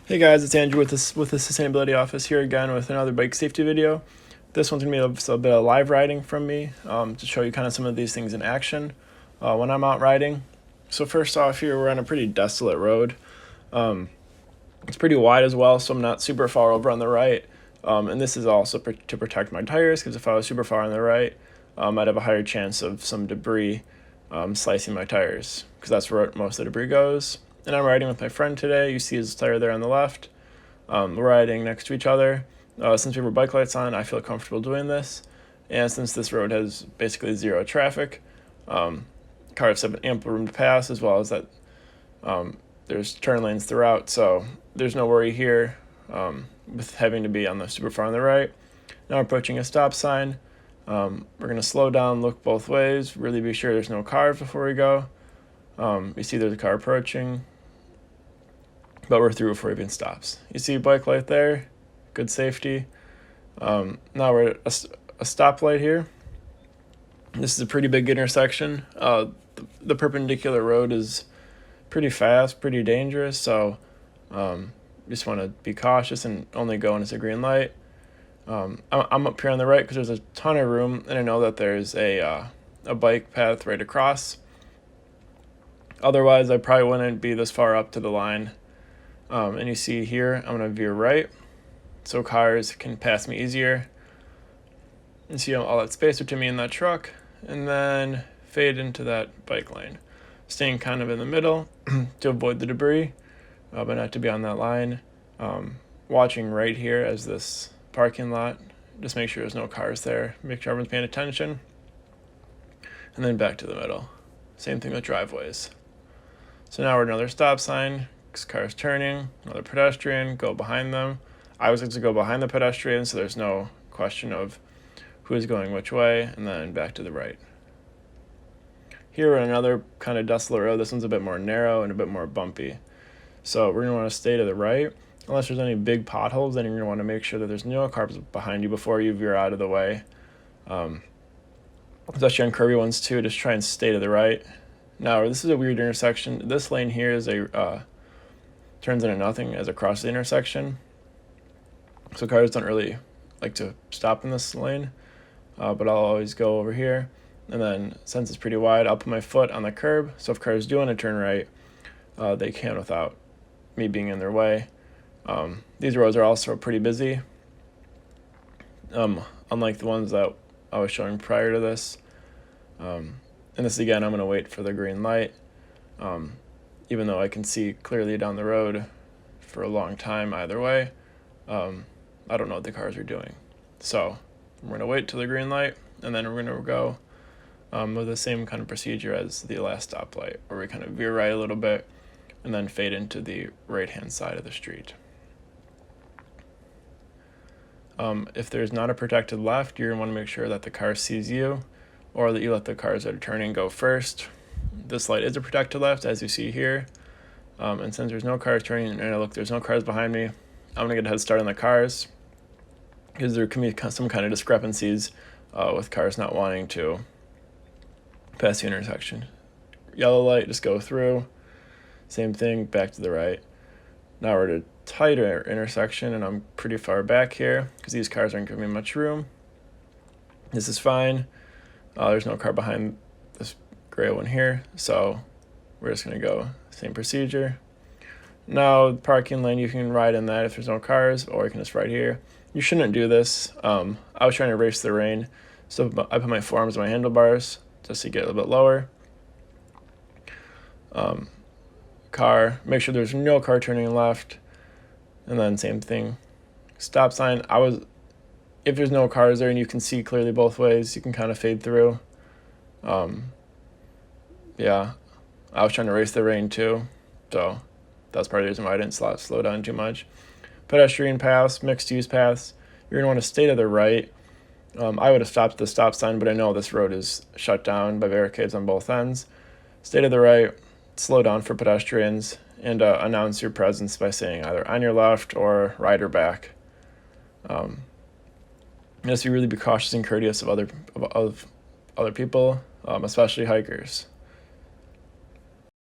Hey guys, it's Andrew with the Sustainability Office here again with another bike safety video. This one's gonna be a bit of live riding from me to show you kind of some of these things in action when I'm out riding. So first off, here we're on a pretty desolate road. It's pretty wide as well, so I'm not super far over on the right. And this is also to protect my tires, because if I was super far on the right, I'd have a higher chance of some debris slicing my tires, because that's where most of the debris goes. And I'm riding with my friend today. You see his tire there on the left. We're riding next to each other. Since we have our bike lights on, I feel comfortable doing this. And since this road has basically zero traffic, cars have ample room to pass, as well as that there's turn lanes throughout, so there's no worry here with having to be on the super far on the right. Now we're approaching a stop sign. We're going to slow down, look both ways, really be sure there's no cars before we go. You see there's a car approaching, but we're through before it even stops. You see a bike light there, good safety. Now we're at a stoplight here. This is a pretty big intersection. The perpendicular road is pretty fast, pretty dangerous, so just want to be cautious and only go when it's a green light. I'm up here on the right because there's a ton of room, and I know that there's a bike path right across. Otherwise, I probably wouldn't be this far up to the line. And you see here, I'm going to veer right so cars can pass me easier. And see all that space between me and that truck, and then fade into that bike lane. Staying kind of in the middle to avoid the debris, but not to be on that line. Watching right here as this parking lot, just make sure there's no cars there, make sure everyone's paying attention, and then back to the middle. Same thing with driveways. So now we're at another stop sign, cars turning, another pedestrian, go behind them. I was going to go behind the pedestrian, so there's no question of who is going which way, and then back to the right. Here we're on another kind of desolate road. This one's a bit more narrow and a bit more bumpy. So we're going to want to stay to the right. Unless there's any big potholes, then you're going to want to make sure that there's no cars behind you before you veer out of the way. Especially on curvy ones too, just try and stay to the right. Now, this is a weird intersection. This lane here is turns into nothing as across the intersection. So cars don't really like to stop in this lane, but I'll always go over here. And then since it's pretty wide, I'll put my foot on the curb. So if cars do want to turn right, they can without me being in their way. These roads are also pretty busy, unlike the ones that I was showing prior to this. And this again, I'm going to wait for the green light, even though I can see clearly down the road for a long time either way. I don't know what the cars are doing. So we're going to wait till the green light, and then we're going to go with the same kind of procedure as the last stoplight, where we kind of veer right a little bit and then fade into the right-hand side of the street. If there's not a protected left, you're going to want to make sure that the car sees you, or that you let the cars that are turning go first. This light is a protected left, as you see here. And since there's no cars turning, and look, there's no cars behind me, I'm going to get a head start on the cars, because there can be some kind of discrepancies with cars not wanting to pass the intersection. Yellow light, just go through. Same thing, back to the right. Now we're at a tighter intersection, and I'm pretty far back here because these cars aren't giving me much room. This is fine. There's no car behind this gray one here, so we're just going to go same procedure. Now, parking lane, you can ride in that if there's no cars, or you can just ride here. You shouldn't do this. I was trying to race the rain, so I put my forearms on my handlebars just to get a little bit lower. Car, make sure there's no car turning left, and then same thing. Stop sign, if there's no cars there and you can see clearly both ways, you can kind of fade through. Yeah, I was trying to race the rain too, so that's part of the reason why I didn't slow down too much. Pedestrian paths, mixed use paths, you're going to want to stay to the right. I would have stopped at the stop sign, but I know this road is shut down by barricades on both ends. Stay to the right, slow down for pedestrians, and announce your presence by saying either on your left or right or back. Just really be cautious and courteous of other people, especially hikers.